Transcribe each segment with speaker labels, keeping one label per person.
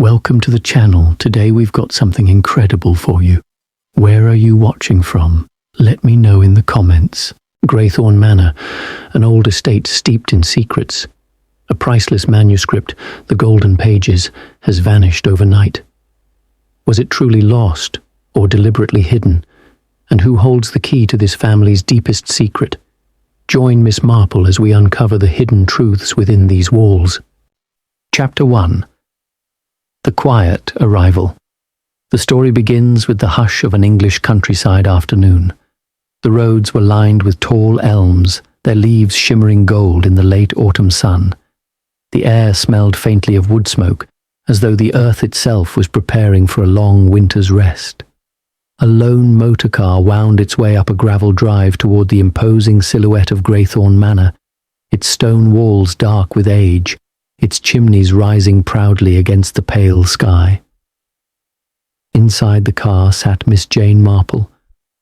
Speaker 1: Welcome to the channel. Today we've got something incredible for you. Where are you watching from? Let me know in the comments. Greythorne Manor, an old estate steeped in secrets. A priceless manuscript, the golden pages, has vanished overnight. Was it truly lost or deliberately hidden? And who holds the key to this family's deepest secret? Join Miss Marple as we uncover the hidden truths within these walls. Chapter 1. The Quiet Arrival. The story begins with the hush of an English countryside afternoon. The roads were lined with tall elms, their leaves shimmering gold in the late autumn sun. The air smelled faintly of wood smoke, as though the earth itself was preparing for a long winter's rest. A lone motor car wound its way up a gravel drive toward the imposing silhouette of Greythorne Manor, its stone walls dark with age, its chimneys rising proudly against the pale sky. Inside the car sat Miss Jane Marple,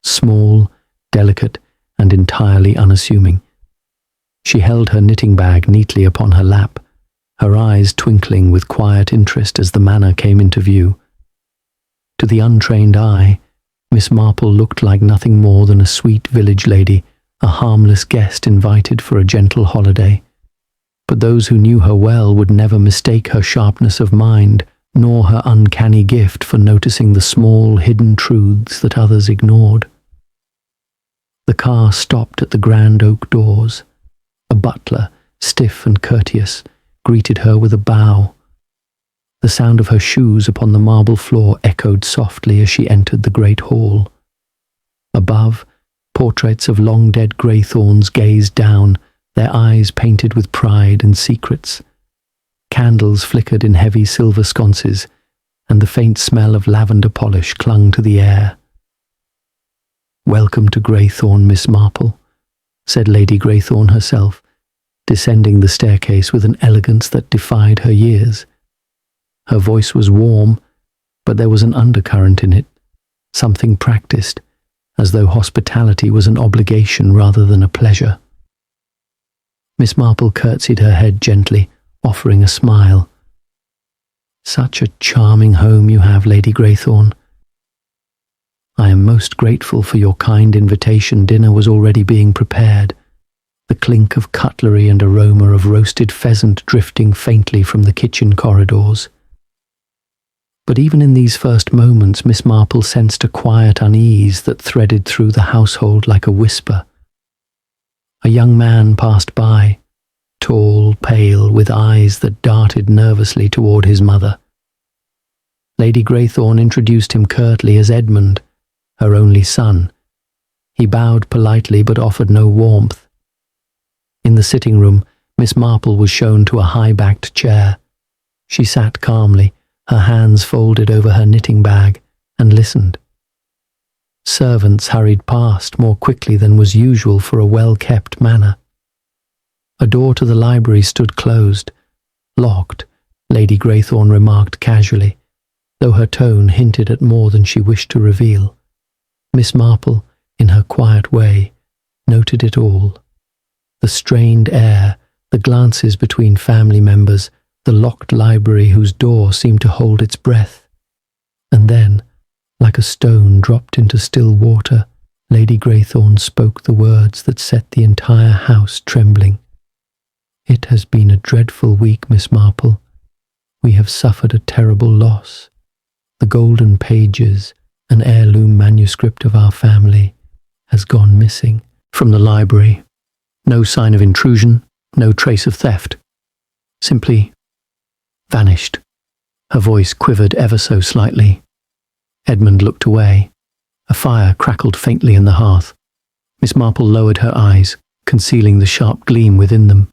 Speaker 1: small, delicate, and entirely unassuming. She held her knitting bag neatly upon her lap, her eyes twinkling with quiet interest as the manor came into view. To the untrained eye, Miss Marple looked like nothing more than a sweet village lady, a harmless guest invited for a gentle holiday. But those who knew her well would never mistake her sharpness of mind, nor her uncanny gift for noticing the small, hidden truths that others ignored. The car stopped at the grand oak doors. A butler, stiff and courteous, greeted her with a bow. The sound of her shoes upon the marble floor echoed softly as she entered the great hall. Above, portraits of long-dead Greythorns gazed down, their eyes painted with pride and secrets. Candles flickered in heavy silver sconces, and the faint smell of lavender polish clung to the air. "Welcome to Greythorne, Miss Marple," said Lady Greythorne herself, descending the staircase with an elegance that defied her years. Her voice was warm, but there was an undercurrent in it, something practiced, as though hospitality was an obligation rather than a pleasure. Miss Marple curtsied her head gently, offering a smile. "Such a charming home you have, Lady Greythorne. I am most grateful for your kind invitation. Dinner was already being prepared, the clink of cutlery and aroma of roasted pheasant drifting faintly from the kitchen corridors." But even in these first moments, Miss Marple sensed a quiet unease that threaded through the household like a whisper. A young man passed by, tall, pale, with eyes that darted nervously toward his mother. Lady Greythorne introduced him curtly as Edmund, her only son. He bowed politely but offered no warmth. In the sitting room, Miss Marple was shown to a high-backed chair. She sat calmly, her hands folded over her knitting bag, and listened. Servants hurried past more quickly than was usual for a well-kept manor. A door to the library stood closed, locked, Lady Greythorne remarked casually, though her tone hinted at more than she wished to reveal. Miss Marple, in her quiet way, noted it all. The strained air, the glances between family members, the locked library whose door seemed to hold its breath. And then, like a stone dropped into still water, Lady Greythorne spoke the words that set the entire house trembling. "It has been a dreadful week, Miss Marple. We have suffered a terrible loss. The golden pages, an heirloom manuscript of our family, has gone missing." From the library, no sign of intrusion, no trace of theft. Simply vanished. Her voice quivered ever so slightly. Edmund looked away. A fire crackled faintly in the hearth. Miss Marple lowered her eyes, concealing the sharp gleam within them.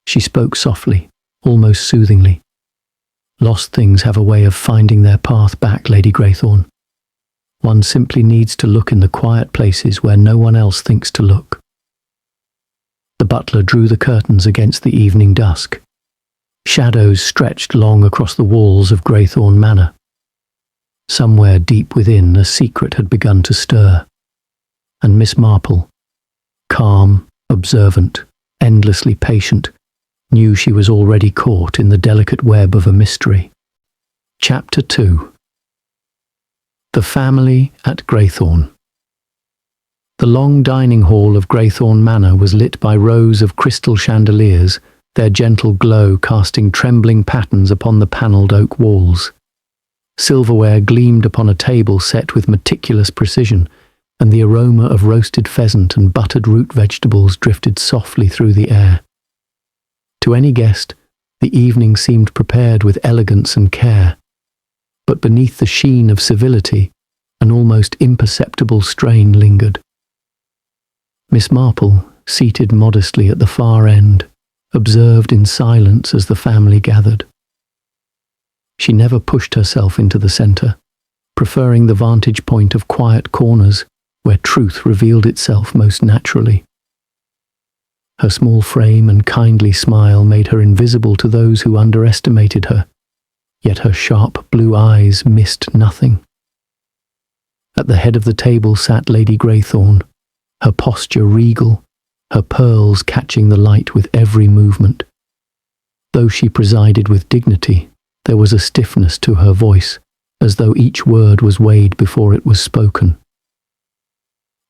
Speaker 1: She spoke softly, almost soothingly. "Lost things have a way of finding their path back, Lady Greythorne. One simply needs to look in the quiet places where no one else thinks to look." The butler drew the curtains against the evening dusk. Shadows stretched long across the walls of Greythorne Manor. Somewhere deep within, a secret had begun to stir, and Miss Marple, calm, observant, endlessly patient, knew she was already caught in the delicate web of a mystery. Chapter 2. The Family at Greythorne. The long dining hall of Greythorne Manor was lit by rows of crystal chandeliers, their gentle glow casting trembling patterns upon the panelled oak walls. Silverware gleamed upon a table set with meticulous precision, and the aroma of roasted pheasant and buttered root vegetables drifted softly through the air. To any guest, the evening seemed prepared with elegance and care, but beneath the sheen of civility, an almost imperceptible strain lingered. Miss Marple, seated modestly at the far end, observed in silence as the family gathered. She never pushed herself into the centre, preferring the vantage point of quiet corners where truth revealed itself most naturally. Her small frame and kindly smile made her invisible to those who underestimated her, yet her sharp blue eyes missed nothing. At the head of the table sat Lady Greythorne, her posture regal, her pearls catching the light with every movement. Though she presided with dignity, there was a stiffness to her voice, as though each word was weighed before it was spoken.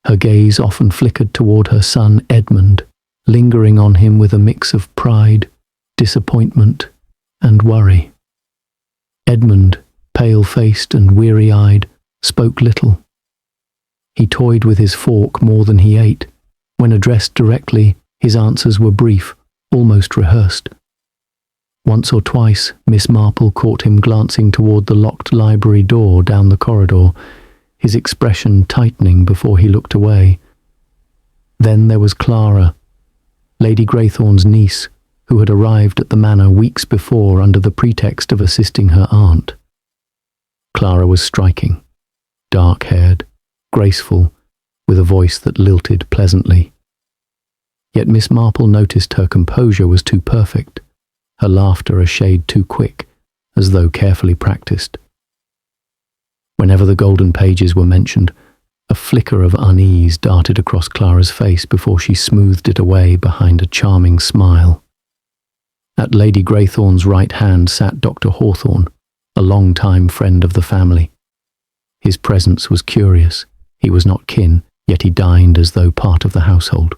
Speaker 1: Her gaze often flickered toward her son Edmund, lingering on him with a mix of pride, disappointment, and worry. Edmund, pale-faced and weary-eyed, spoke little. He toyed with his fork more than he ate. When addressed directly, his answers were brief, almost rehearsed. Once or twice, Miss Marple caught him glancing toward the locked library door down the corridor, his expression tightening before he looked away. Then there was Clara, Lady Greythorne's niece, who had arrived at the manor weeks before under the pretext of assisting her aunt. Clara was striking, dark-haired, graceful, with a voice that lilted pleasantly. Yet Miss Marple noticed her composure was too perfect, her laughter a shade too quick, as though carefully practiced. Whenever the golden pages were mentioned, a flicker of unease darted across Clara's face before she smoothed it away behind a charming smile. At Lady Greythorne's right hand sat Dr. Hawthorne, a long-time friend of the family. His presence was curious. He was not kin, yet he dined as though part of the household.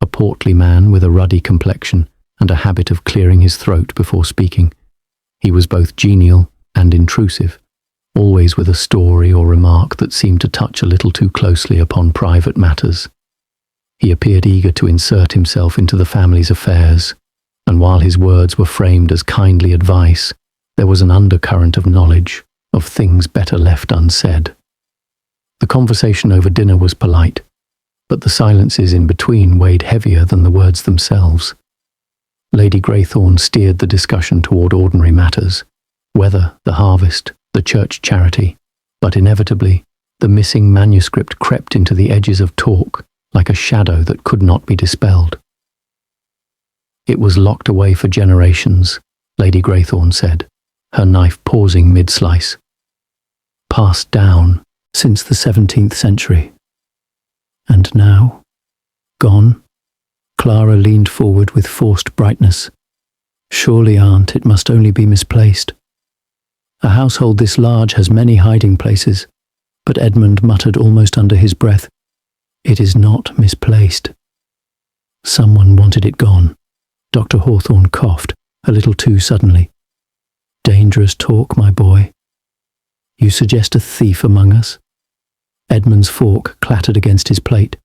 Speaker 1: A portly man with a ruddy complexion and a habit of clearing his throat before speaking, he was both genial and intrusive, always with a story or remark that seemed to touch a little too closely upon private matters. He appeared eager to insert himself into the family's affairs, and while his words were framed as kindly advice, there was an undercurrent of knowledge, of things better left unsaid. The conversation over dinner was polite, but the silences in between weighed heavier than the words themselves. Lady Greythorne steered the discussion toward ordinary matters, weather, the harvest, the church charity, but inevitably, the missing manuscript crept into the edges of talk like a shadow that could not be dispelled. It was locked away for generations, Lady Greythorne said, her knife pausing mid-slice. Passed down since the 17th century. And now, gone? Clara leaned forward with forced brightness. Surely, Aunt, it must only be misplaced. A household this large has many hiding places, but Edmund muttered almost under his breath, "It is not misplaced." Someone wanted it gone. Dr. Hawthorne coughed, a little too suddenly. Dangerous talk, my boy. You suggest a thief among us? Edmund's fork clattered against his plate,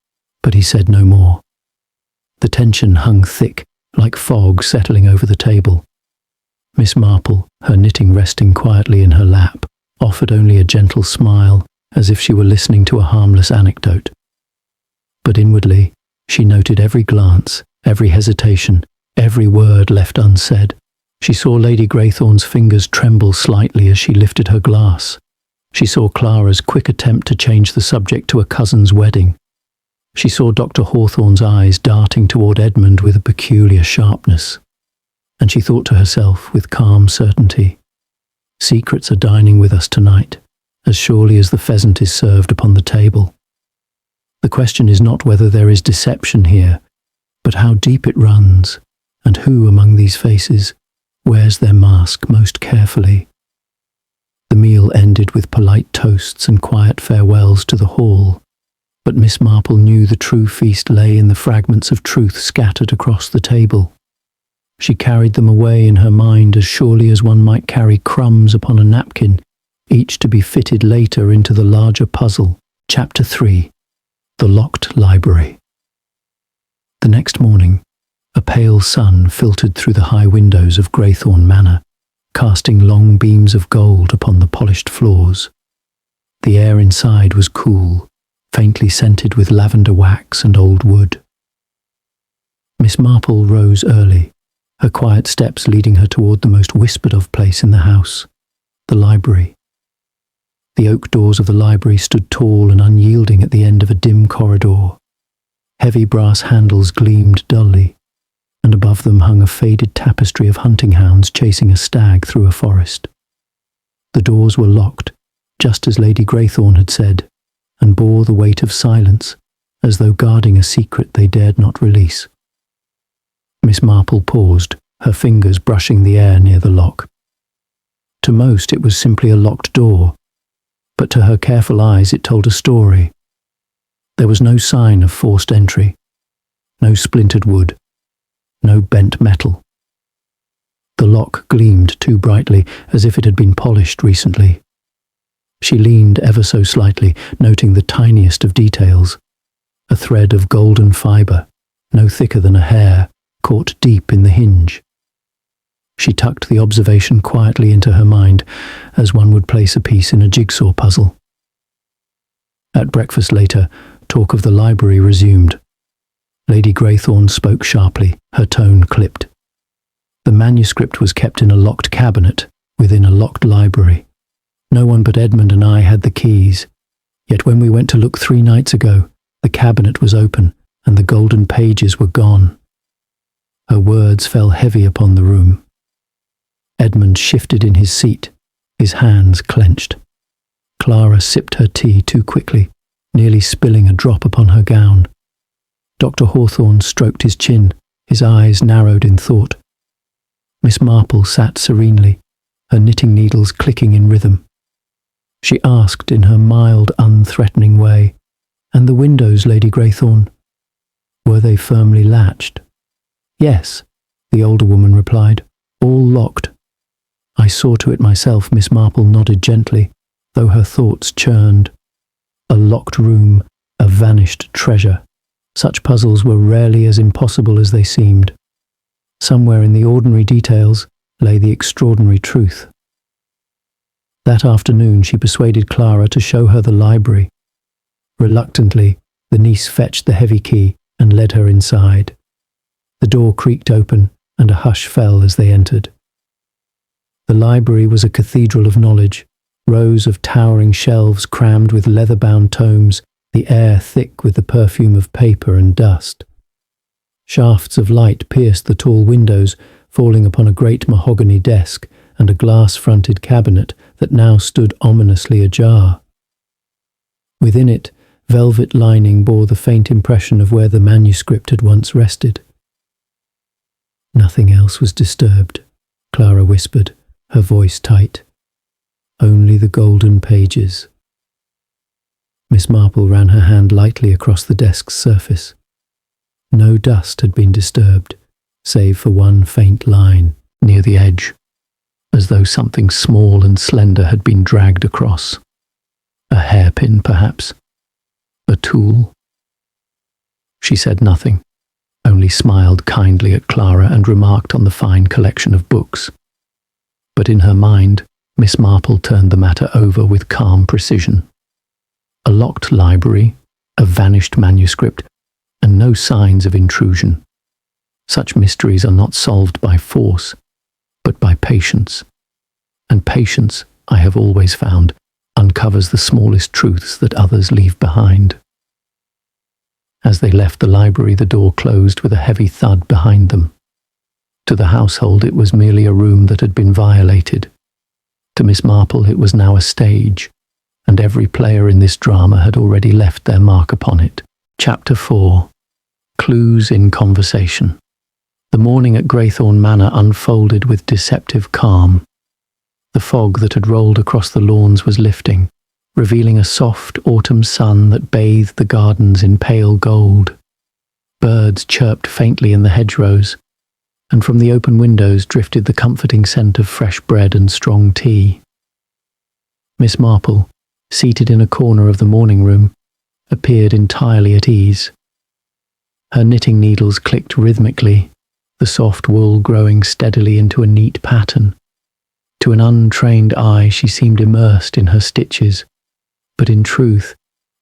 Speaker 1: but he said no more. The tension hung thick, like fog settling over the table. Miss Marple, her knitting resting quietly in her lap, offered only a gentle smile, as if she were listening to a harmless anecdote. But inwardly, she noted every glance, every hesitation, every word left unsaid. She saw Lady Greythorne's fingers tremble slightly as she lifted her glass. She saw Clara's quick attempt to change the subject to a cousin's wedding. She saw Dr. Hawthorne's eyes darting toward Edmund with a peculiar sharpness. And she thought to herself with calm certainty, secrets are dining with us tonight, as surely as the pheasant is served upon the table. The question is not whether there is deception here, but how deep it runs, and who among these faces wears their mask most carefully. meal ended with polite toasts and quiet farewells to the hall, but Miss Marple knew the true feast lay in the fragments of truth scattered across the table. She carried them away in her mind as surely as one might carry crumbs upon a napkin, each to be fitted later into the larger puzzle. Chapter 3. The Locked Library. The next morning, a pale sun filtered through the high windows of Greythorne Manor, casting long beams of gold upon the polished floors. The air inside was cool, faintly scented with lavender wax and old wood. Miss Marple rose early, her quiet steps leading her toward the most whispered-of place in the house, the library. The oak doors of the library stood tall and unyielding at the end of a dim corridor. Heavy brass handles gleamed dully, and above them hung a faded tapestry of hunting hounds chasing a stag through a forest. The doors were locked, just as Lady Greythorne had said, and bore the weight of silence, as though guarding a secret they dared not release. Miss Marple paused, her fingers brushing the air near the lock. To most it was simply a locked door, but to her careful eyes it told a story. There was no sign of forced entry, no splintered wood, no bent metal. The lock gleamed too brightly, as if it had been polished recently. She leaned ever so slightly, noting the tiniest of details. A thread of golden fibre, no thicker than a hair, caught deep in the hinge. She tucked the observation quietly into her mind, as one would place a piece in a jigsaw puzzle. At breakfast later, talk of the library resumed. Lady Greythorne spoke sharply, her tone clipped. The manuscript was kept in a locked cabinet within a locked library. No one but Edmund and I had the keys, yet when we went to look 3 nights ago, the cabinet was open and the golden pages were gone. Her words fell heavy upon the room. Edmund shifted in his seat, his hands clenched. Clara sipped her tea too quickly, nearly spilling a drop upon her gown. Dr. Hawthorne stroked his chin, his eyes narrowed in thought. Miss Marple sat serenely, her knitting needles clicking in rhythm. She asked in her mild, unthreatening way, "And the windows, Lady Greythorne? Were they firmly latched?" "Yes," the older woman replied, "all locked." "I saw to it myself," Miss Marple nodded gently, though her thoughts churned. A locked room, a vanished treasure. Such puzzles were rarely as impossible as they seemed. Somewhere in the ordinary details lay the extraordinary truth. That afternoon she persuaded Clara to show her the library. Reluctantly, the niece fetched the heavy key and led her inside. The door creaked open, and a hush fell as they entered. The library was a cathedral of knowledge, rows of towering shelves crammed with leather-bound tomes, the air thick with the perfume of paper and dust. Shafts of light pierced the tall windows, falling upon a great mahogany desk and a glass-fronted cabinet that now stood ominously ajar. Within it, velvet lining bore the faint impression of where the manuscript had once rested. Nothing else was disturbed, Clara whispered, her voice tight. Only the golden pages. Miss Marple ran her hand lightly across the desk's surface. No dust had been disturbed, save for one faint line near the edge, as though something small and slender had been dragged across. A hairpin, perhaps. A tool. She said nothing, only smiled kindly at Clara and remarked on the fine collection of books. But in her mind, Miss Marple turned the matter over with calm precision. A locked library, a vanished manuscript, and no signs of intrusion. Such mysteries are not solved by force, but by patience. And patience, I have always found, uncovers the smallest truths that others leave behind. As they left the library, the door closed with a heavy thud behind them. To the household, it was merely a room that had been violated. To Miss Marple, it was now a stage, and every player in this drama had already left their mark upon it. Chapter 4. Clues in Conversation. The morning at Greythorne Manor unfolded with deceptive calm. The fog that had rolled across the lawns was lifting, revealing a soft autumn sun that bathed the gardens in pale gold. Birds chirped faintly in the hedgerows, and from the open windows drifted the comforting scent of fresh bread and strong tea. Miss Marple, seated in a corner of the morning room, appeared entirely at ease. Her knitting needles clicked rhythmically, the soft wool growing steadily into a neat pattern. To an untrained eye she seemed immersed in her stitches, but in truth,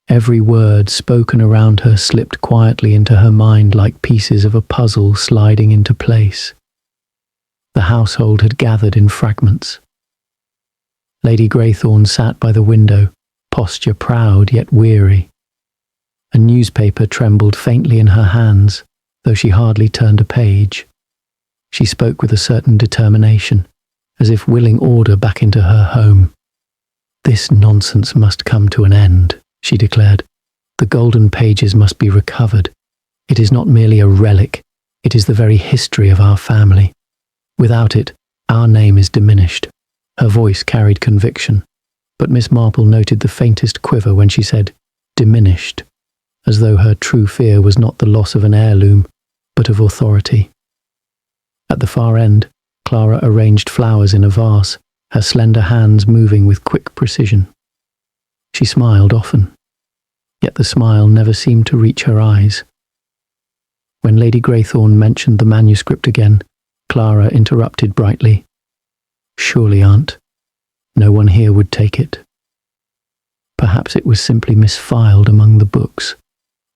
Speaker 1: every word spoken around her slipped quietly into her mind like pieces of a puzzle sliding into place. The household had gathered in fragments. Lady Greythorne sat by the window, posture proud yet weary. A newspaper trembled faintly in her hands, though she hardly turned a page. She spoke with a certain determination, as if willing order back into her home. "This nonsense must come to an end," she declared. "The golden pages must be recovered. It is not merely a relic, it is the very history of our family. Without it, our name is diminished." Her voice carried conviction, but Miss Marple noted the faintest quiver when she said, "diminished," as though her true fear was not the loss of an heirloom, but of authority. At the far end, Clara arranged flowers in a vase, her slender hands moving with quick precision. She smiled often, yet the smile never seemed to reach her eyes. When Lady Greythorne mentioned the manuscript again, Clara interrupted brightly. "Surely, Aunt, no one here would take it. Perhaps it was simply misfiled among the books.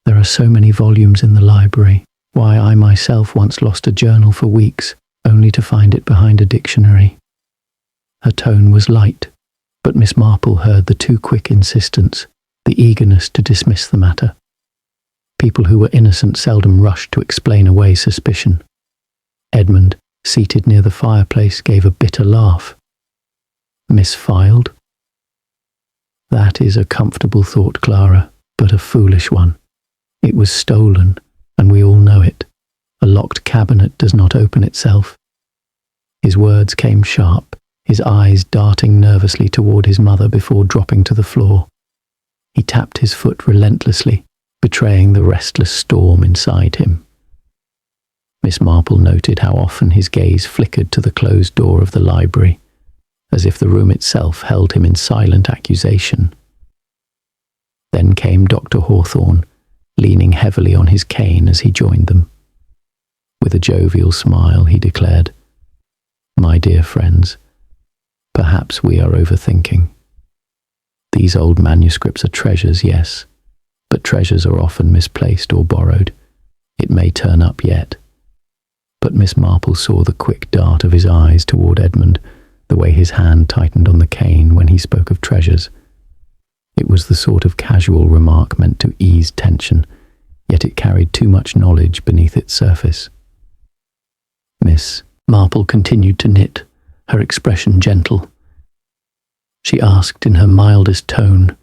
Speaker 1: There are so many volumes in the library. Why, I myself once lost a journal for weeks, only to find it behind a dictionary." Her tone was light, but Miss Marple heard the too quick insistence, the eagerness to dismiss the matter. People who were innocent seldom rushed to explain away suspicion. Edmund, seated near the fireplace, gave a bitter laugh. "Misfiled? That is a comfortable thought, Clara, but a foolish one. It was stolen, and we all know it. A locked cabinet does not open itself." His words came sharp, his eyes darting nervously toward his mother before dropping to the floor. He tapped his foot relentlessly, betraying the restless storm inside him. Miss Marple noted how often his gaze flickered to the closed door of the library, as if the room itself held him in silent accusation. Then came Dr. Hawthorne, leaning heavily on his cane as he joined them. With a jovial smile, he declared, "My dear friends, perhaps we are overthinking. These old manuscripts are treasures, yes, but treasures are often misplaced or borrowed. It may turn up yet." But Miss Marple saw the quick dart of his eyes toward Edmund, the way his hand tightened on the cane when he spoke of treasures. It was the sort of casual remark meant to ease tension, yet it carried too much knowledge beneath its surface. Miss Marple continued to knit, her expression gentle. She asked in her mildest tone,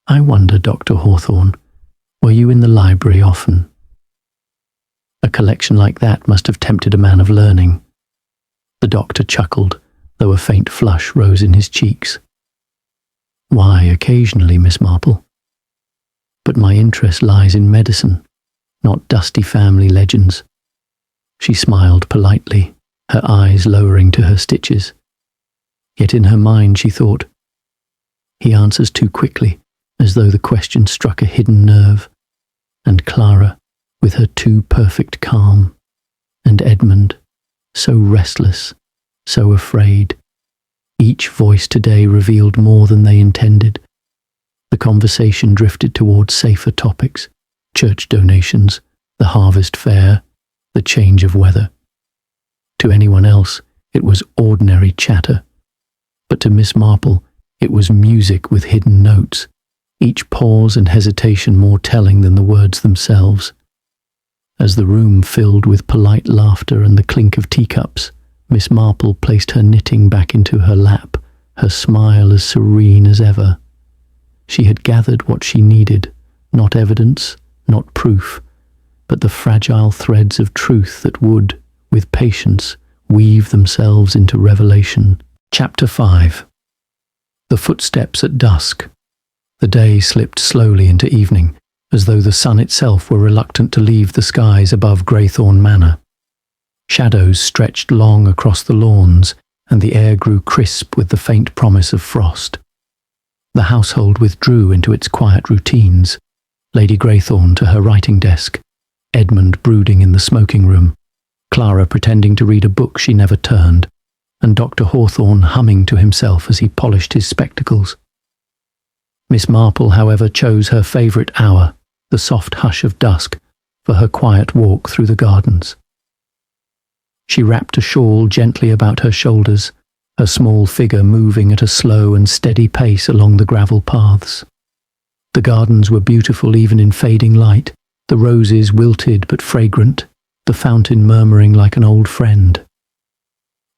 Speaker 1: "I wonder, Dr. Hawthorne, were you in the library often? A collection like that must have tempted a man of learning." The doctor chuckled, though a faint flush rose in his cheeks. "Why, occasionally, Miss Marple. But my interest lies in medicine, not dusty family legends." She smiled politely, her eyes lowering to her stitches. Yet in her mind she thought, "He answers too quickly, as though the question struck a hidden nerve. And Clara, with her too perfect calm. And Edmund, so restless, so afraid. Each voice today revealed more than they intended. The conversation drifted towards safer topics, church donations, the harvest fair, the change of weather. To anyone else, it was ordinary chatter. But to Miss Marple, it was music with hidden notes, each pause and hesitation more telling than the words themselves. As the room filled with polite laughter and the clink of teacups, Miss Marple placed her knitting back into her lap, her smile as serene as ever. She had gathered what she needed, not evidence, not proof, but the fragile threads of truth that would, with patience, weave themselves into revelation. Chapter 5. The footsteps at dusk. The day slipped slowly into evening, as though the sun itself were reluctant to leave the skies above Greythorne Manor. Shadows stretched long across the lawns, and the air grew crisp with the faint promise of frost. The household withdrew into its quiet routines, Lady Greythorne to her writing desk, Edmund brooding in the smoking room, Clara pretending to read a book she never turned, and Dr. Hawthorne humming to himself as he polished his spectacles. Miss Marple, however, chose her favourite hour, the soft hush of dusk, for her quiet walk through the gardens. She wrapped a shawl gently about her shoulders, her small figure moving at a slow and steady pace along the gravel paths. The gardens were beautiful even in fading light, the roses wilted but fragrant, the fountain murmuring like an old friend.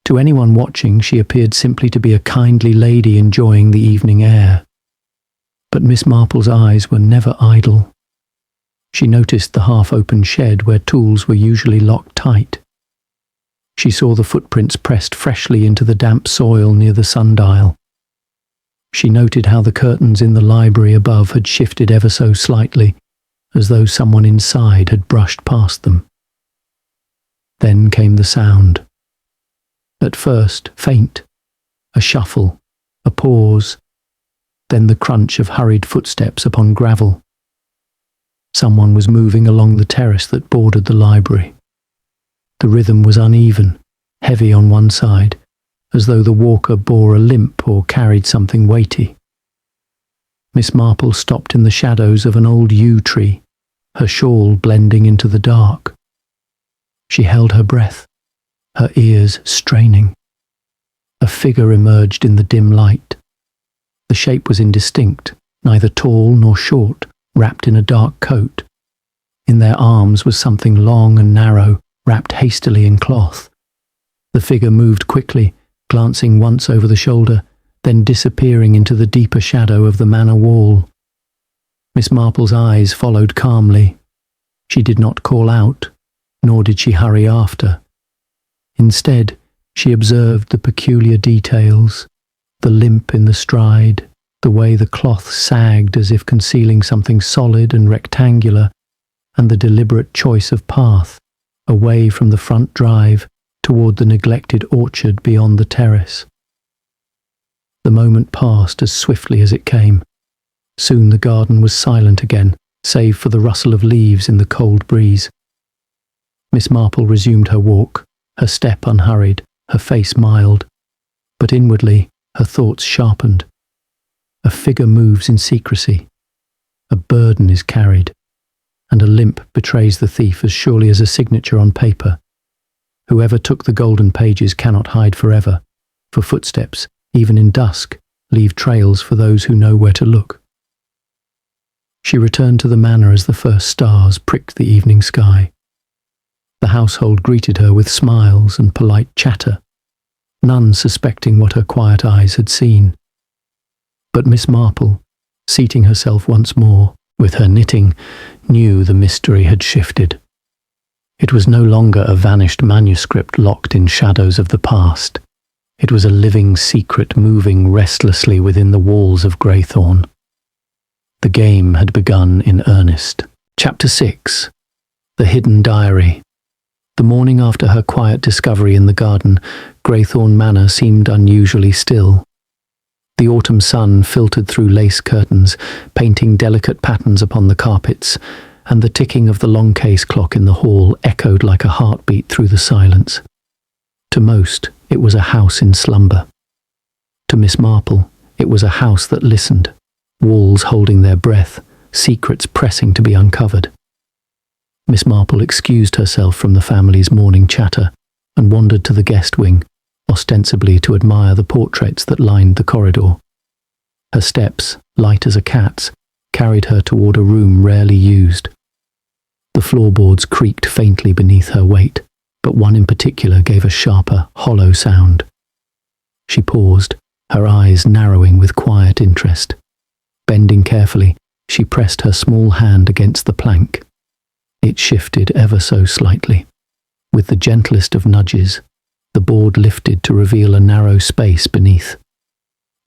Speaker 1: To anyone watching, she appeared simply to be a kindly lady enjoying the evening air. But Miss Marple's eyes were never idle. She noticed the half-open shed where tools were usually locked tight. She saw the footprints pressed freshly into the damp soil near the sundial. She noted how the curtains in the library above had shifted ever so slightly, as though someone inside had brushed past them. Then came the sound. At first, faint, a shuffle, a pause, then the crunch of hurried footsteps upon gravel. Someone was moving along the terrace that bordered the library. The rhythm was uneven, heavy on one side, as though the walker bore a limp or carried something weighty. Miss Marple stopped in the shadows of an old yew tree, her shawl blending into the dark. She held her breath, her ears straining. A figure emerged in the dim light. The shape was indistinct, neither tall nor short, wrapped in a dark coat. In their arms was something long and narrow, wrapped hastily in cloth. The figure moved quickly, glancing once over the shoulder, then disappearing into the deeper shadow of the manor wall. Miss Marple's eyes followed calmly. She did not call out, nor did she hurry after. Instead, she observed the peculiar details, the limp in the stride, the way the cloth sagged as if concealing something solid and rectangular, and the deliberate choice of path, away from the front drive toward the neglected orchard beyond the terrace. The moment passed as swiftly as it came. Soon the garden was silent again, save for the rustle of leaves in the cold breeze. Miss Marple resumed her walk, her step unhurried, her face mild, but inwardly her thoughts sharpened. A figure moves in secrecy. A burden is carried, and a limp betrays the thief as surely as a signature on paper. Whoever took the golden pages cannot hide forever, for footsteps, even in dusk, leave trails for those who know where to look. She returned to the manor as the first stars pricked the evening sky. The household greeted her with smiles and polite chatter, none suspecting what her quiet eyes had seen. But Miss Marple, seating herself once more, with her knitting, knew the mystery had shifted. It was no longer a vanished manuscript locked in shadows of the past. It was a living secret moving restlessly within the walls of Greythorne. The game had begun in earnest. Chapter 6. The Hidden Diary. The morning after her quiet discovery in the garden, Greythorne Manor seemed unusually still. The autumn sun filtered through lace curtains, painting delicate patterns upon the carpets, and the ticking of the long case clock in the hall echoed like a heartbeat through the silence. To most, it was a house in slumber. To Miss Marple, it was a house that listened, walls holding their breath, secrets pressing to be uncovered. Miss Marple excused herself from the family's morning chatter and wandered to the guest wing, ostensibly to admire the portraits that lined the corridor. Her steps, light as a cat's, carried her toward a room rarely used. The floorboards creaked faintly beneath her weight, but one in particular gave a sharper, hollow sound. She paused, her eyes narrowing with quiet interest. Bending carefully, she pressed her small hand against the plank. It shifted ever so slightly. With the gentlest of nudges, The board lifted to reveal a narrow space beneath.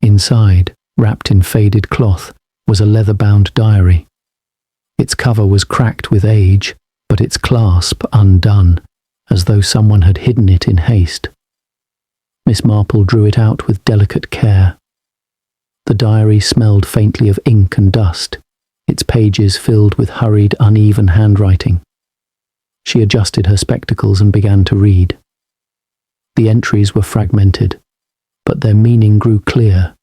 Speaker 1: Inside, wrapped in faded cloth, was a leather-bound diary. Its cover was cracked with age, but its clasp undone, as though someone had hidden it in haste. Miss Marple drew it out with delicate care. The diary smelled faintly of ink and dust, its pages filled with hurried, uneven handwriting. She adjusted her spectacles and began to read. The entries were fragmented, but their meaning grew clear.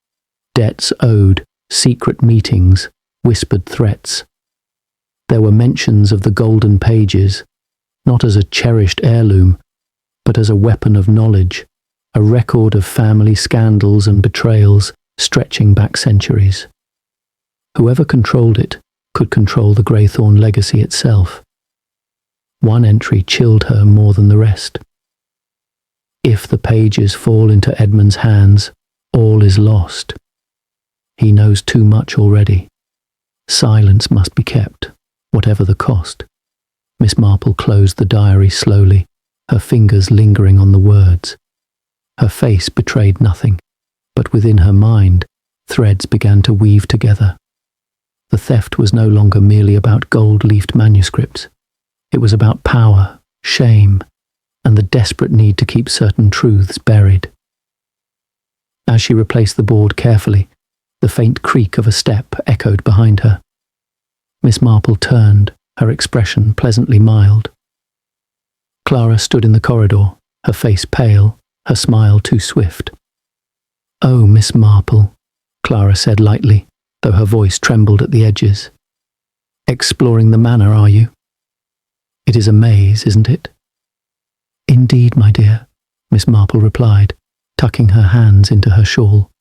Speaker 1: Debts owed, secret meetings, whispered threats. There were mentions of the golden pages, not as a cherished heirloom, but as a weapon of knowledge, a record of family scandals and betrayals stretching back centuries. Whoever controlled it could control the Greythorne legacy itself. One entry chilled her more than the rest. If the pages fall into Edmund's hands, all is lost. He knows too much already. Silence must be kept, whatever the cost. Miss Marple closed the diary slowly, her fingers lingering on the words. Her face betrayed nothing, but within her mind, threads began to weave together. The theft was no longer merely about gold-leafed manuscripts. It was about power, shame, and the desperate need to keep certain truths buried. As she replaced the board carefully, the faint creak of a step echoed behind her. Miss Marple turned, her expression pleasantly mild. Clara stood in the corridor, her face pale, her smile too swift. "Oh, Miss Marple," Clara said lightly, though her voice trembled at the edges. "Exploring the manor, are you? It is a maze, isn't it?" "Indeed, my dear," Miss Marple replied, tucking her hands into her shawl.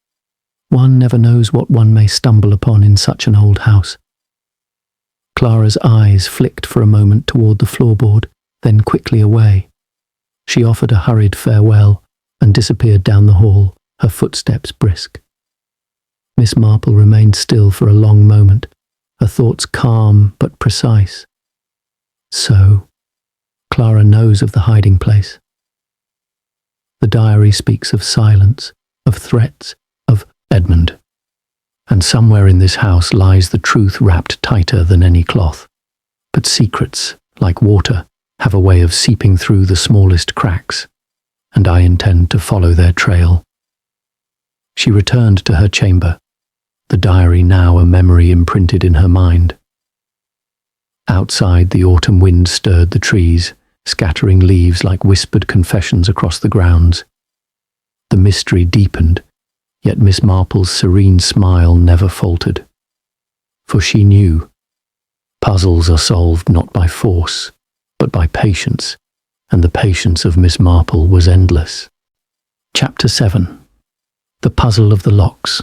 Speaker 1: "One never knows what one may stumble upon in such an old house." Clara's eyes flicked for a moment toward the floorboard, then quickly away. She offered a hurried farewell and disappeared down the hall, her footsteps brisk. Miss Marple remained still for a long moment, her thoughts calm but precise. So, Clara knows of the hiding place. The diary speaks of silence, of threats, of Edmund. And somewhere in this house lies the truth wrapped tighter than any cloth. But secrets, like water, have a way of seeping through the smallest cracks, and I intend to follow their trail. She returned to her chamber, the diary now a memory imprinted in her mind. Outside, the autumn wind stirred the trees, scattering leaves like whispered confessions across the grounds. The mystery deepened, yet Miss Marple's serene smile never faltered. For she knew, puzzles are solved not by force, but by patience, and the patience of Miss Marple was endless. Chapter 7. The Puzzle of the Locks.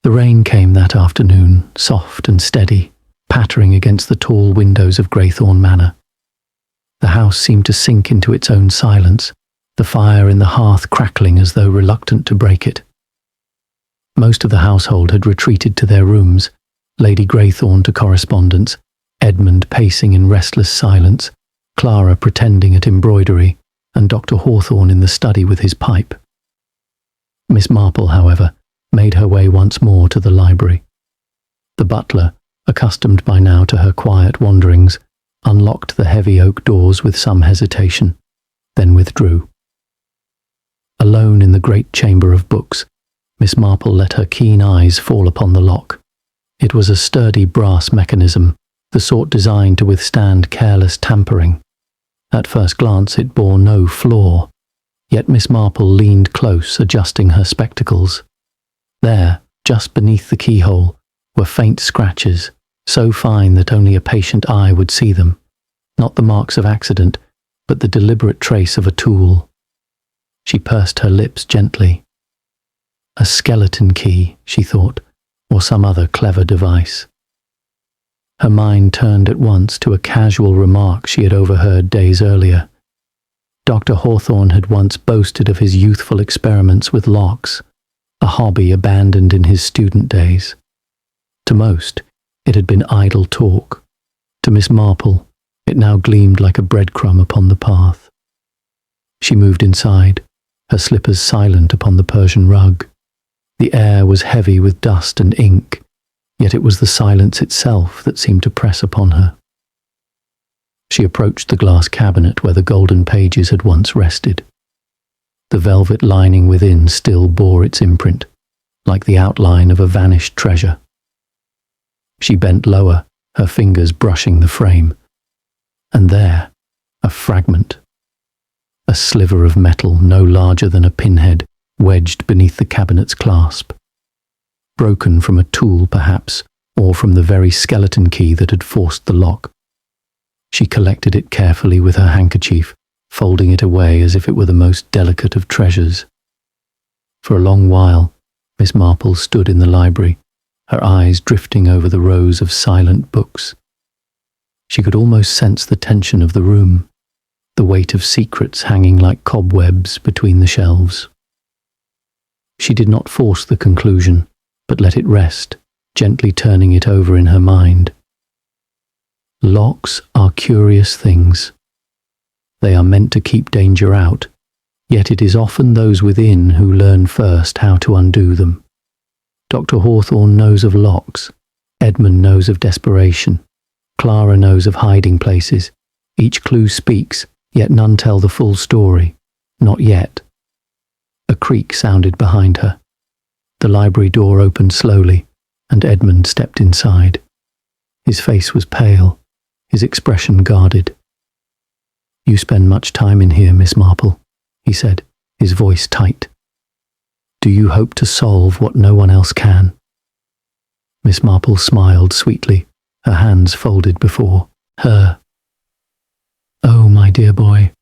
Speaker 1: The rain came that afternoon, soft and steady, pattering against the tall windows of Greythorne Manor. The house seemed to sink into its own silence, the fire in the hearth crackling as though reluctant to break it. Most of the household had retreated to their rooms, Lady Greythorne to correspondence, Edmund pacing in restless silence, Clara pretending at embroidery, and Dr. Hawthorne in the study with his pipe. Miss Marple, however, made her way once more to the library. The butler, accustomed by now to her quiet wanderings, unlocked the heavy oak doors with some hesitation, then withdrew. Alone in the great chamber of books, Miss Marple let her keen eyes fall upon the lock. It was a sturdy brass mechanism, the sort designed to withstand careless tampering. At first glance it bore no flaw, yet Miss Marple leaned close, adjusting her spectacles. There, just beneath the keyhole, were faint scratches, so fine that only a patient eye would see them, not the marks of accident, but the deliberate trace of a tool. She pursed her lips gently. A skeleton key, she thought, or some other clever device. Her mind turned at once to a casual remark she had overheard days earlier. Dr. Hawthorne had once boasted of his youthful experiments with locks, a hobby abandoned in his student days. To most, it had been idle talk. To Miss Marple, it now gleamed like a breadcrumb upon the path. She moved inside, her slippers silent upon the Persian rug. The air was heavy with dust and ink, yet it was the silence itself that seemed to press upon her. She approached the glass cabinet where the golden pages had once rested. The velvet lining within still bore its imprint, like the outline of a vanished treasure. She bent lower, her fingers brushing the frame. And there, a fragment. A sliver of metal no larger than a pinhead, wedged beneath the cabinet's clasp. Broken from a tool, perhaps, or from the very skeleton key that had forced the lock. She collected it carefully with her handkerchief, folding it away as if it were the most delicate of treasures. For a long while, Miss Marple stood in the library, her eyes drifting over the rows of silent books. She could almost sense the tension of the room, the weight of secrets hanging like cobwebs between the shelves. She did not force the conclusion, but let it rest, gently turning it over in her mind. Locks are curious things. They are meant to keep danger out, yet it is often those within who learn first how to undo them. Dr. Hawthorne knows of locks, Edmund knows of desperation, Clara knows of hiding places. Each clue speaks, yet none tell the full story. Not yet. A creak sounded behind her. The library door opened slowly, and Edmund stepped inside. His face was pale, his expression guarded. "You spend much time in here, Miss Marple," he said, his voice tight. "Do you hope to solve what no one else can?" Miss Marple smiled sweetly, her hands folded before her. "Oh, my dear boy,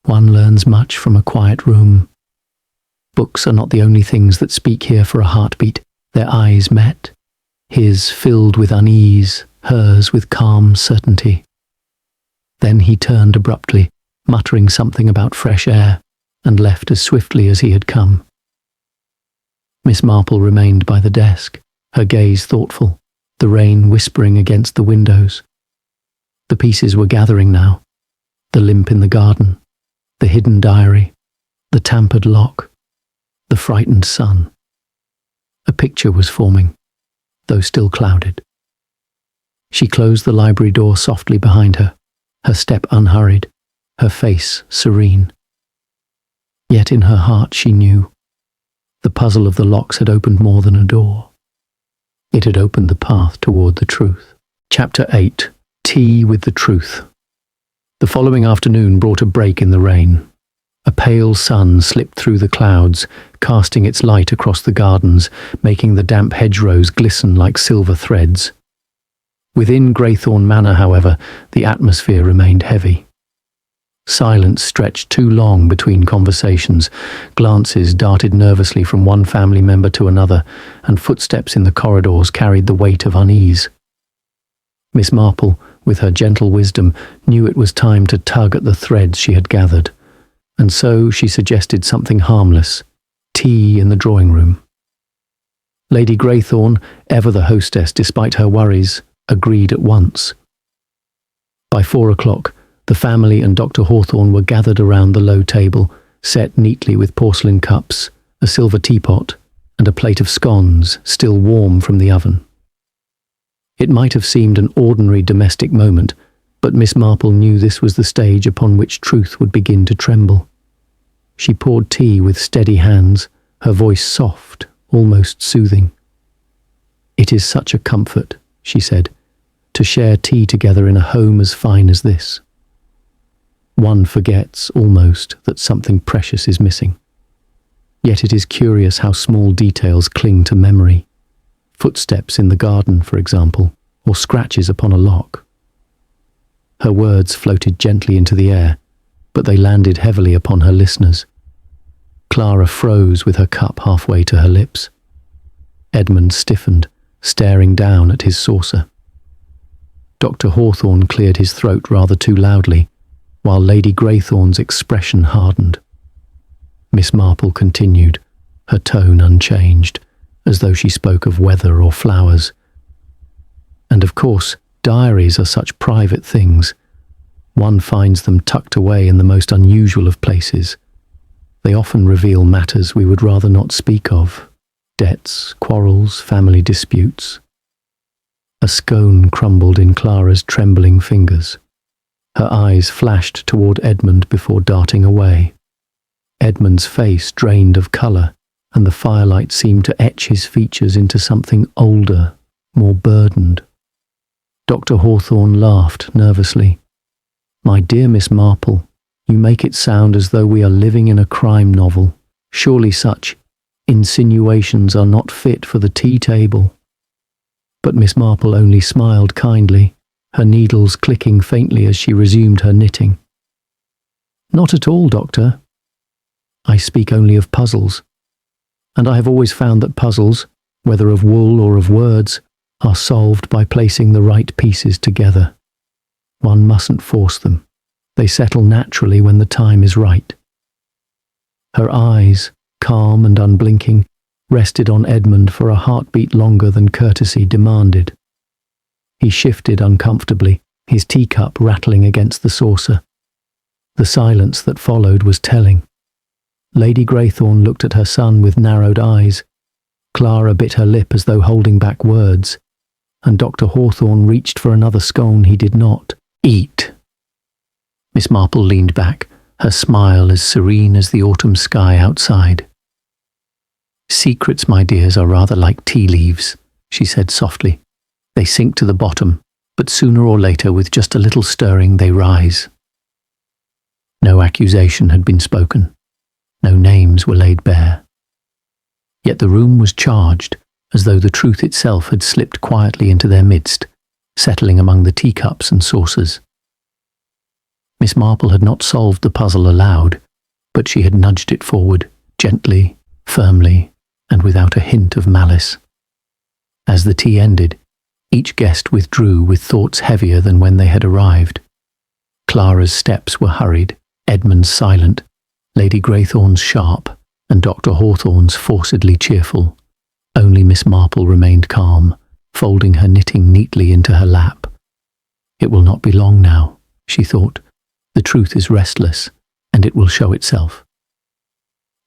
Speaker 1: one learns much from a quiet room. Books are not the only things that speak here for a heartbeat." Their eyes met, his filled with unease, hers with calm certainty. Then he turned abruptly, muttering something about fresh air, and left as swiftly as he had come. Miss Marple remained by the desk, her gaze thoughtful, the rain whispering against the windows. The pieces were gathering now. The limp in the garden, the hidden diary, the tampered lock, the frightened son. A picture was forming, though still clouded. She closed the library door softly behind her, her step unhurried, her face serene. Yet in her heart she knew. The puzzle of the locks had opened more than a door. It had opened the path toward the truth. Chapter 8. Tea with the Truth. The following afternoon brought a break in the rain. A pale sun slipped through the clouds, casting its light across the gardens, making the damp hedgerows glisten like silver threads. Within Greythorne Manor, however, the atmosphere remained heavy. Silence stretched too long between conversations, glances darted nervously from one family member to another, and footsteps in the corridors carried the weight of unease. Miss Marple, with her gentle wisdom, knew it was time to tug at the threads she had gathered, and so she suggested something harmless: tea in the drawing-room. Lady Greythorne, ever the hostess despite her worries, agreed at once. By 4 o'clock, the family and Dr. Hawthorne were gathered around the low table, set neatly with porcelain cups, a silver teapot, and a plate of scones, still warm from the oven. It might have seemed an ordinary domestic moment, but Miss Marple knew this was the stage upon which truth would begin to tremble. She poured tea with steady hands, her voice soft, almost soothing. "It is such a comfort," she said, "to share tea together in a home as fine as this. One forgets, almost, that something precious is missing. Yet it is curious how small details cling to memory. Footsteps in the garden, for example, or scratches upon a lock." Her words floated gently into the air, but they landed heavily upon her listeners. Clara froze with her cup halfway to her lips. Edmund stiffened, staring down at his saucer. Dr. Hawthorne cleared his throat rather too loudly, while Lady Greythorne's expression hardened. Miss Marple continued, her tone unchanged, as though she spoke of weather or flowers. "And of course, diaries are such private things. One finds them tucked away in the most unusual of places, They often reveal matters we would rather not speak of. Debts, quarrels, family disputes. A scone crumbled in Clara's trembling fingers. Her eyes flashed toward Edmund before darting away. Edmund's face drained of colour, and the firelight seemed to etch his features into something older, more burdened. Dr. Hawthorne laughed nervously. "My dear Miss Marple, you make it sound as though we are living in a crime novel. Surely such insinuations are not fit for the tea table." But Miss Marple only smiled kindly, her needles clicking faintly as she resumed her knitting. "Not at all, Doctor. I speak only of puzzles, and I have always found that puzzles, whether of wool or of words, are solved by placing the right pieces together. One mustn't force them. They settle naturally when the time is right." Her eyes, calm and unblinking, rested on Edmund for a heartbeat longer than courtesy demanded. He shifted uncomfortably, his teacup rattling against the saucer. The silence that followed was telling. Lady Greythorne looked at her son with narrowed eyes. Clara bit her lip as though holding back words, and Dr. Hawthorne reached for another scone he did not eat. Miss Marple leaned back, her smile as serene as the autumn sky outside. "Secrets, my dears, are rather like tea leaves," she said softly. "They sink to the bottom, but sooner or later, with just a little stirring, they rise." No accusation had been spoken. No names were laid bare. Yet the room was charged, as though the truth itself had slipped quietly into their midst, settling among the teacups and saucers. Miss Marple had not solved the puzzle aloud, but she had nudged it forward, gently, firmly, and without a hint of malice. As the tea ended, each guest withdrew with thoughts heavier than when they had arrived. Clara's steps were hurried, Edmund's silent, Lady Greythorne's sharp, and Dr. Hawthorne's forcedly cheerful. Only Miss Marple remained calm, folding her knitting neatly into her lap. "It will not be long now," she thought. "The truth is restless, and it will show itself.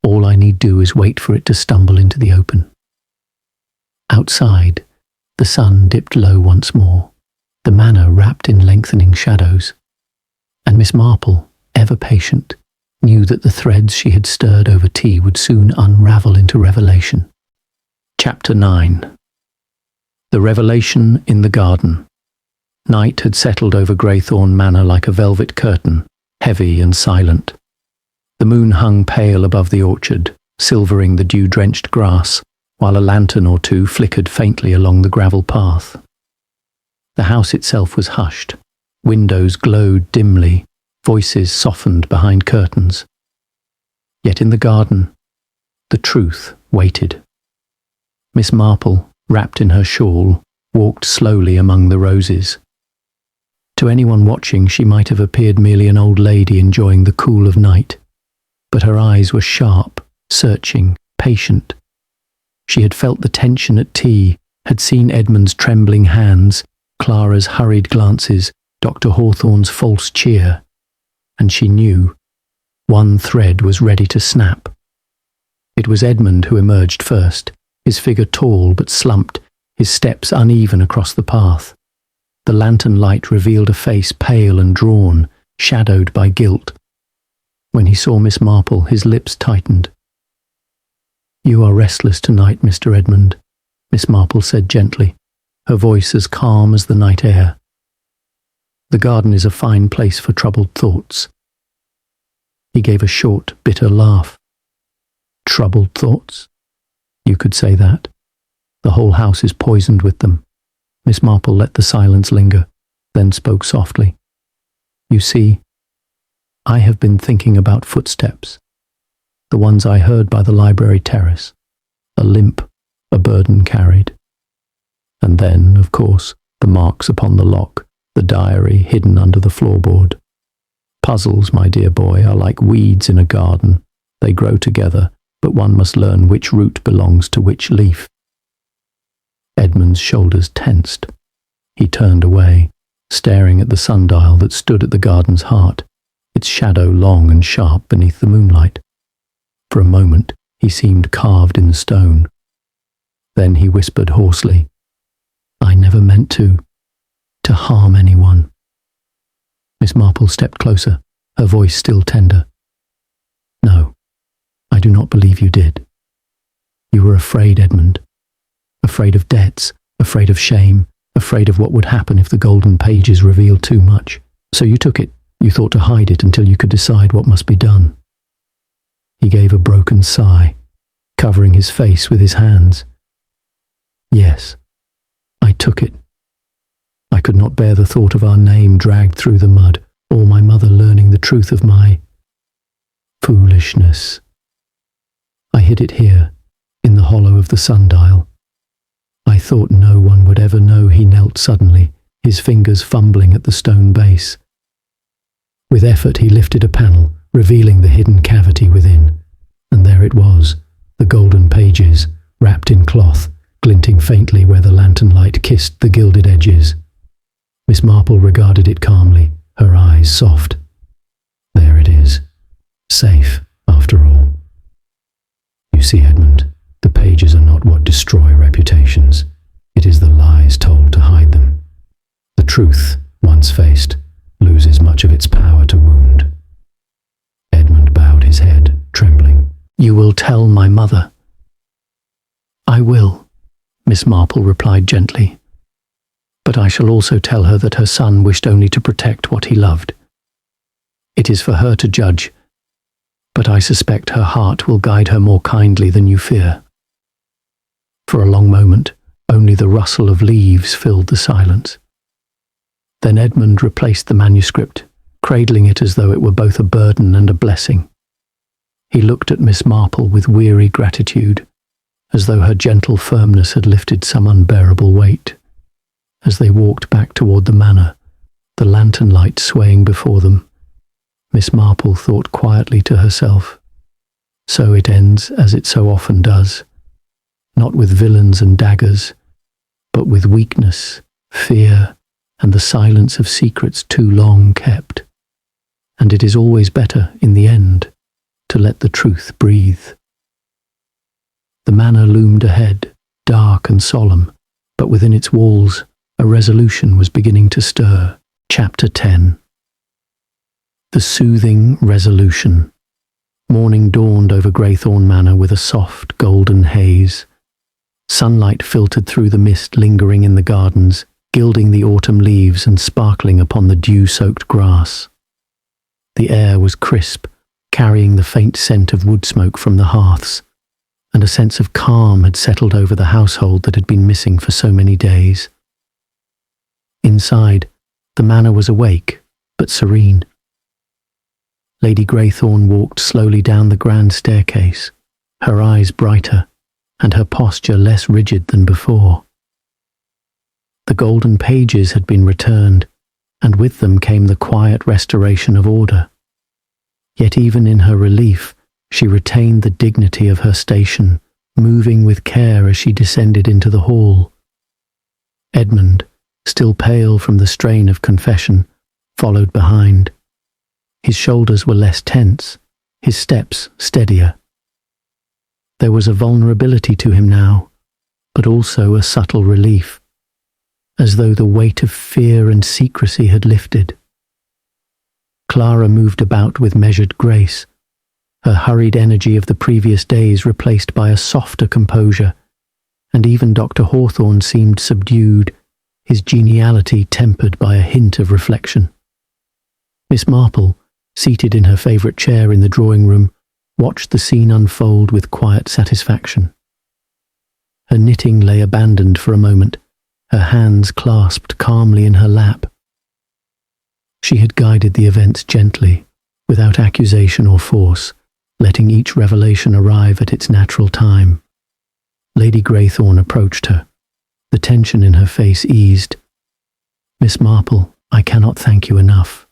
Speaker 1: All I need do is wait for it to stumble into the open." Outside, the sun dipped low once more, the manor wrapped in lengthening shadows, and Miss Marple, ever patient, knew that the threads she had stirred over tea would soon unravel into revelation. Chapter 9. The Revelation in the Garden. Night had settled over Greythorne Manor like a velvet curtain, heavy and silent. The moon hung pale above the orchard, silvering the dew-drenched grass, while a lantern or two flickered faintly along the gravel path. The house itself was hushed. Windows glowed dimly, voices softened behind curtains. Yet in the garden, the truth waited. Miss Marple, wrapped in her shawl, walked slowly among the roses. To anyone watching, she might have appeared merely an old lady enjoying the cool of night, but her eyes were sharp, searching, patient. She had felt the tension at tea, had seen Edmund's trembling hands, Clara's hurried glances, Dr. Hawthorne's false cheer, and she knew one thread was ready to snap. It was Edmund who emerged first, his figure tall but slumped, his steps uneven across the path. The lantern light revealed a face pale and drawn, shadowed by guilt. When he saw Miss Marple, his lips tightened. "You are restless tonight, Mr. Edmund," Miss Marple said gently, her voice as calm as the night air. "The garden is a fine place for troubled thoughts." He gave a short, bitter laugh. "Troubled thoughts? You could say that. The whole house is poisoned with them." Miss Marple let the silence linger, then spoke softly. "You see, I have been thinking about footsteps. The ones I heard by the library terrace. A limp, a burden carried. And then, of course, the marks upon the lock, the diary hidden under the floorboard. Puzzles, my dear boy, are like weeds in a garden. They grow together, but one must learn which root belongs to which leaf." Edmund's shoulders tensed. He turned away, staring at the sundial that stood at the garden's heart, its shadow long and sharp beneath the moonlight. For a moment, he seemed carved in stone. Then he whispered hoarsely, "I never meant to harm anyone." Miss Marple stepped closer, her voice still tender. "No, I do not believe you did. You were afraid, Edmund. Afraid of debts, afraid of shame, afraid of what would happen if the golden pages revealed too much. So you took it. You thought to hide it until you could decide what must be done." He gave a broken sigh, covering his face with his hands. "Yes, I took it. I could not bear the thought of our name dragged through the mud, or my mother learning the truth of my foolishness. I hid it here, in the hollow of the sundial. I thought no one would ever know." He knelt suddenly, his fingers fumbling at the stone base. With effort he lifted a panel, revealing the hidden cavity within, and there it was, the golden pages, wrapped in cloth, glinting faintly where the lantern light kissed the gilded edges. Miss Marple regarded it calmly, her eyes soft. "There it is, safe, after all. You see, Edmund, the pages are not what destroy reputations. It is the lies told to hide them. The truth, once faced, loses much of its power to wound." Edmund bowed his head, trembling. "You will tell my mother?" "I will," Miss Marple replied gently. "But I shall also tell her that her son wished only to protect what he loved. It is for her to judge, but I suspect her heart will guide her more kindly than you fear." For a long moment, only the rustle of leaves filled the silence. Then Edmund replaced the manuscript, cradling it as though it were both a burden and a blessing. He looked at Miss Marple with weary gratitude, as though her gentle firmness had lifted some unbearable weight. As they walked back toward the manor, the lantern light swaying before them, Miss Marple thought quietly to herself, "So it ends as it so often does, not with villains and daggers, but with weakness, fear, and the silence of secrets too long kept. And it is always better, in the end, to let the truth breathe." The manor loomed ahead, dark and solemn, but within its walls, a resolution was beginning to stir. Chapter 10. The soothing resolution. Morning dawned over Greythorne Manor with a soft, golden haze. Sunlight filtered through the mist lingering in the gardens, gilding the autumn leaves and sparkling upon the dew-soaked grass. The air was crisp, carrying the faint scent of wood smoke from the hearths, and a sense of calm had settled over the household that had been missing for so many days. Inside, the manor was awake, but serene. Lady Greythorne walked slowly down the grand staircase, her eyes brighter, and her posture less rigid than before. The golden pages had been returned, and with them came the quiet restoration of order. Yet even in her relief, she retained the dignity of her station, moving with care as she descended into the hall. Edmund, still pale from the strain of confession, followed behind. His shoulders were less tense, his steps steadier. There was a vulnerability to him now, but also a subtle relief, as though the weight of fear and secrecy had lifted. Clara moved about with measured grace, her hurried energy of the previous days replaced by a softer composure, and even Dr. Hawthorne seemed subdued, his geniality tempered by a hint of reflection. Miss Marple, seated in her favourite chair in the drawing-room, watched the scene unfold with quiet satisfaction. Her knitting lay abandoned for a moment, her hands clasped calmly in her lap. She had guided the events gently, without accusation or force, letting each revelation arrive at its natural time. Lady Greythorne approached her. The tension in her face eased. "Miss Marple, I cannot thank you enough.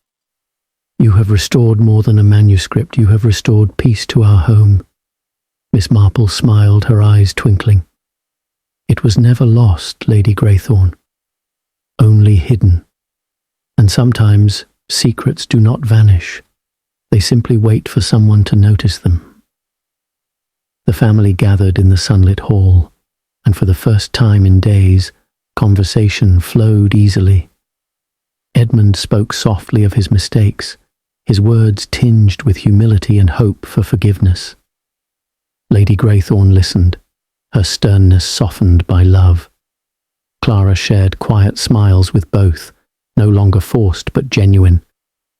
Speaker 1: You have restored more than a manuscript, you have restored peace to our home." Miss Marple smiled, her eyes twinkling. "It was never lost, Lady Greythorne, only hidden. And sometimes secrets do not vanish. They simply wait for someone to notice them." The family gathered in the sunlit hall, and for the first time in days, conversation flowed easily. Edmund spoke softly of his mistakes, his words tinged with humility and hope for forgiveness. Lady Greythorne listened, her sternness softened by love. Clara shared quiet smiles with both, no longer forced but genuine,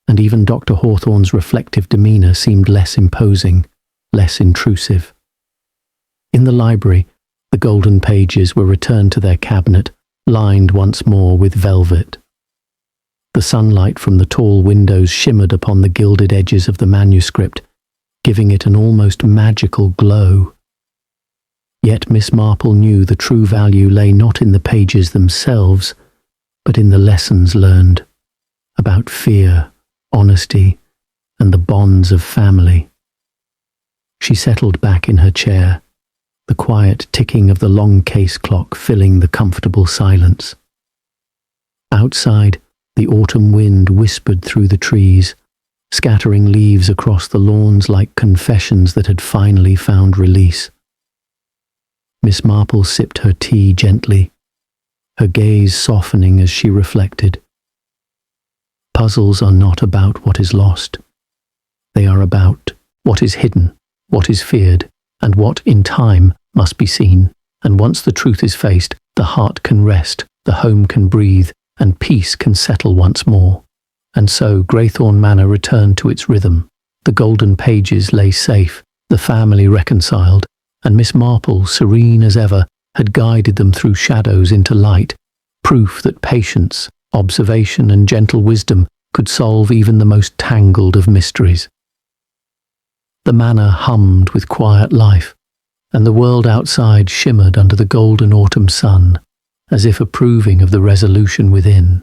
Speaker 1: and even Dr. Hawthorne's reflective demeanour seemed less imposing, less intrusive. In the library, the golden pages were returned to their cabinet, lined once more with velvet. The sunlight from the tall windows shimmered upon the gilded edges of the manuscript, giving it an almost magical glow. Yet Miss Marple knew the true value lay not in the pages themselves, but in the lessons learned about fear, honesty, and the bonds of family. She settled back in her chair, the quiet ticking of the long case clock filling the comfortable silence. Outside, the autumn wind whispered through the trees, scattering leaves across the lawns like confessions that had finally found release. Miss Marple sipped her tea gently, her gaze softening as she reflected. Puzzles are not about what is lost. They are about what is hidden, what is feared, and what, in time, must be seen. And once the truth is faced, the heart can rest, the home can breathe, and peace can settle once more. And so Greythorne Manor returned to its rhythm. The golden pages lay safe, the family reconciled, and Miss Marple, serene as ever, had guided them through shadows into light, proof that patience, observation, and gentle wisdom could solve even the most tangled of mysteries. The manor hummed with quiet life, and the world outside shimmered under the golden autumn sun, as if approving of the resolution within.